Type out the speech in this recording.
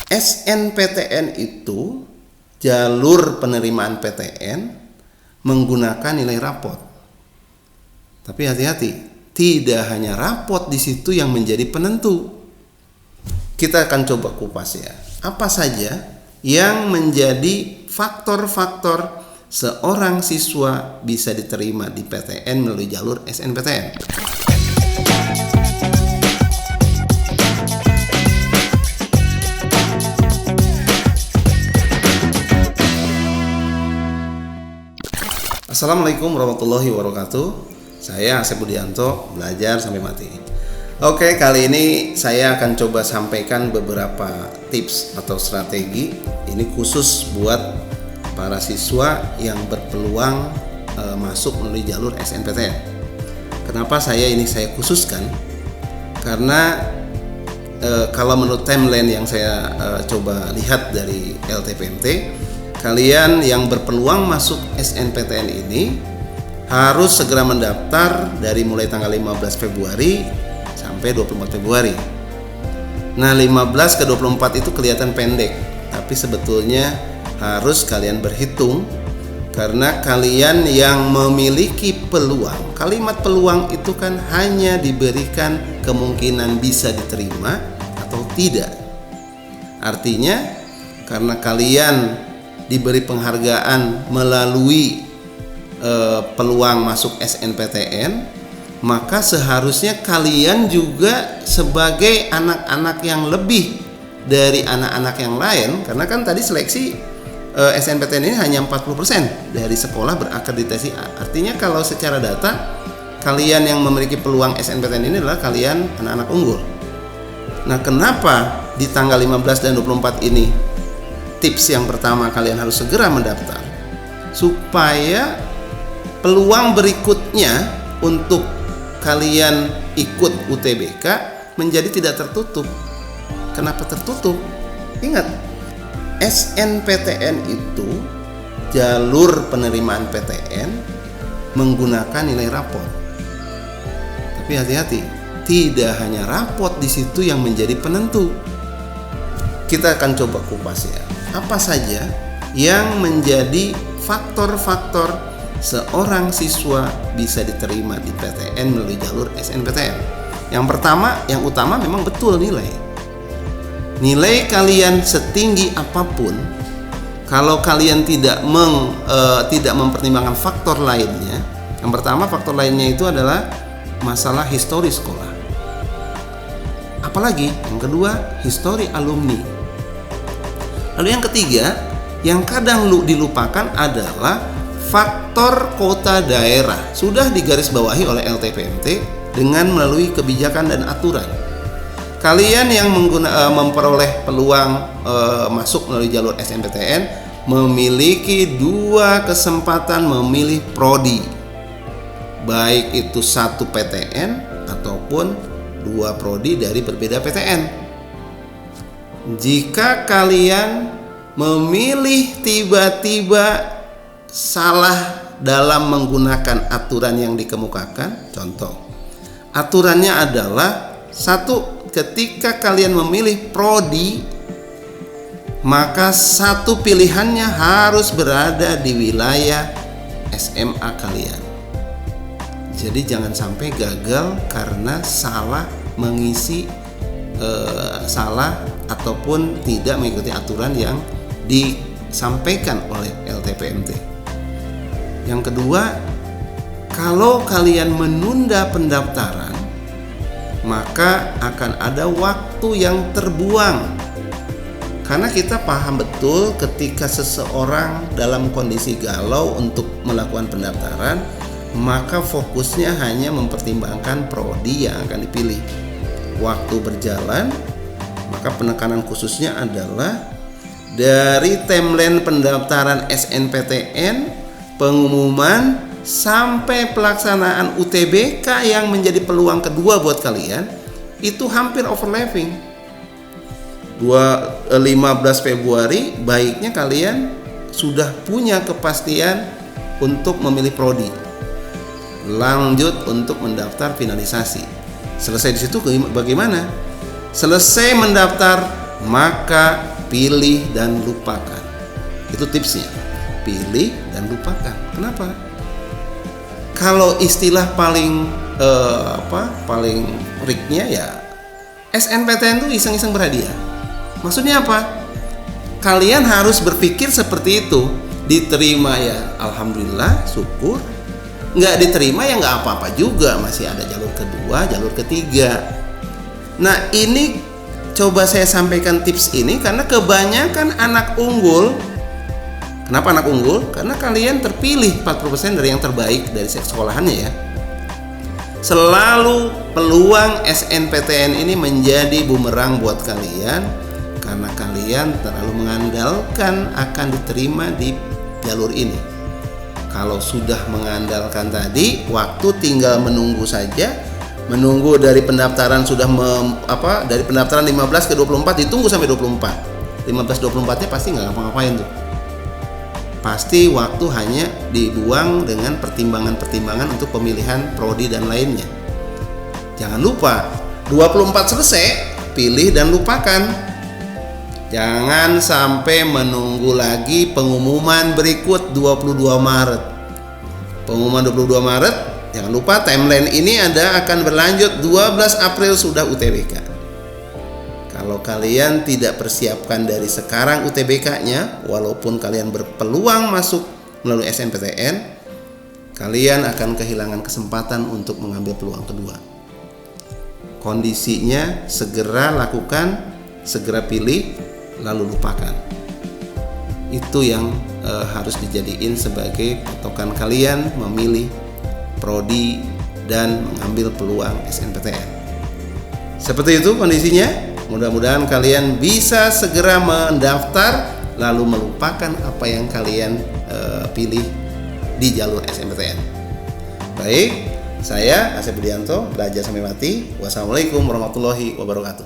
SNPTN itu jalur penerimaan PTN menggunakan nilai rapot. Tapi hati-hati, tidak hanya rapot di situ yang menjadi penentu. Kita akan coba kupas ya. Apa saja yang menjadi faktor-faktor seorang siswa bisa diterima di PTN melalui jalur SNPTN. Assalamualaikum warahmatullahi wabarakatuh. Saya Asep Budianto, belajar sampai mati. Oke, kali ini saya akan coba sampaikan beberapa tips atau strategi. Ini khusus buat para siswa yang berpeluang masuk melalui jalur SNPTN. Kenapa saya khususkan? Karena kalau menurut timeline yang saya coba lihat dari LTPMT, kalian yang berpeluang masuk SNPTN ini harus segera mendaftar dari mulai tanggal 15 Februari sampai 24 Februari. Nah, 15 ke 24 itu kelihatan pendek, tapi sebetulnya harus kalian berhitung karena kalian yang memiliki peluang. Kalimat peluang itu kan hanya diberikan kemungkinan bisa diterima atau tidak. Artinya karena kalian diberi penghargaan melalui peluang masuk SNPTN, maka seharusnya kalian juga sebagai anak-anak yang lebih dari anak-anak yang lain, karena kan tadi seleksi SNPTN ini hanya 40% dari sekolah berakreditasi A. Artinya kalau secara data kalian yang memiliki peluang SNPTN ini adalah kalian anak-anak unggul. Nah, kenapa di tanggal 15 dan 24 ini tips yang pertama kalian harus segera mendaftar supaya peluang berikutnya untuk kalian ikut UTBK menjadi tidak tertutup. Kenapa tertutup? Ingat, SNPTN itu jalur penerimaan PTN menggunakan nilai rapot. Tapi hati-hati, tidak hanya rapot di situ yang menjadi penentu. Kita akan coba kupas ya. Apa saja yang menjadi faktor-faktor seorang siswa bisa diterima di PTN melalui jalur SNPTN. Yang pertama, yang utama memang betul nilai. Nilai kalian setinggi apapun, kalau kalian tidak mempertimbangkan faktor lainnya, yang pertama faktor lainnya itu adalah masalah histori sekolah. Apalagi yang kedua, histori alumni. Lalu yang ketiga, yang kadang dilupakan adalah faktor kota daerah. Sudah digarisbawahi oleh LTPMT dengan melalui kebijakan dan aturan. Kalian yang memperoleh peluang masuk melalui jalur SNPTN memiliki dua kesempatan memilih prodi, baik itu satu PTN ataupun dua prodi dari berbeda PTN. Jika kalian memilih tiba-tiba salah dalam menggunakan aturan yang dikemukakan, contoh, aturannya adalah satu, ketika kalian memilih prodi, maka satu pilihannya harus berada di wilayah SMA kalian. Jadi jangan sampai gagal karena salah mengisi salah ataupun tidak mengikuti aturan yang disampaikan oleh LTPMT. Yang kedua, kalau kalian menunda pendaftaran, maka akan ada waktu yang terbuang. Karena kita paham betul ketika seseorang dalam kondisi galau untuk melakukan pendaftaran, maka fokusnya hanya mempertimbangkan prodi yang akan dipilih. Waktu berjalan, maka penekanan khususnya adalah dari timeline pendaftaran SNPTN, pengumuman sampai pelaksanaan UTBK yang menjadi peluang kedua buat kalian itu hampir overlapping. 15 Februari baiknya kalian sudah punya kepastian untuk memilih prodi. Lanjut untuk mendaftar finalisasi. Selesai di situ bagaimana? Selesai mendaftar maka pilih dan lupakan. Itu tipsnya. Pilih dan lupakan. Kenapa? Kalau istilah paling paling riknya ya SNPTN itu iseng-iseng berhadiah. Maksudnya apa? Kalian harus berpikir seperti itu. Diterima ya alhamdulillah, syukur. Nggak diterima ya nggak apa-apa juga, masih ada jalur kedua, jalur ketiga. Nah ini coba saya sampaikan tips ini karena kebanyakan anak unggul. Kenapa anak unggul? Karena kalian terpilih 40% dari yang terbaik dari sekolahannya ya. Selalu peluang SNPTN ini menjadi bumerang buat kalian karena kalian terlalu mengandalkan akan diterima di jalur ini. Kalau sudah mengandalkan tadi, waktu tinggal menunggu saja. Menunggu dari pendaftaran sudah dari pendaftaran 15 ke 24 ditunggu sampai 24. 15-24-nya pasti nggak ngapa-ngapain tuh. Pasti waktu hanya dibuang dengan pertimbangan-pertimbangan untuk pemilihan prodi dan lainnya. Jangan lupa, 24 selesai, pilih dan lupakan. Jangan sampai menunggu lagi pengumuman berikut 22 Maret. Pengumuman 22 Maret, jangan lupa timeline ini akan berlanjut 12 April sudah UTBK. Kalau kalian tidak persiapkan dari sekarang UTBK-nya, walaupun kalian berpeluang masuk melalui SNPTN, kalian akan kehilangan kesempatan untuk mengambil peluang kedua. Kondisinya segera lakukan, segera pilih, lalu lupakan. Itu yang harus dijadiin sebagai patokan kalian memilih prodi dan mengambil peluang SNPTN. Seperti itu kondisinya. Mudah-mudahan kalian bisa segera mendaftar lalu melupakan apa yang kalian pilih di jalur SNPTN. Baik, saya Asep Budianto, belajar sampai mati. Wassalamualaikum warahmatullahi wabarakatuh.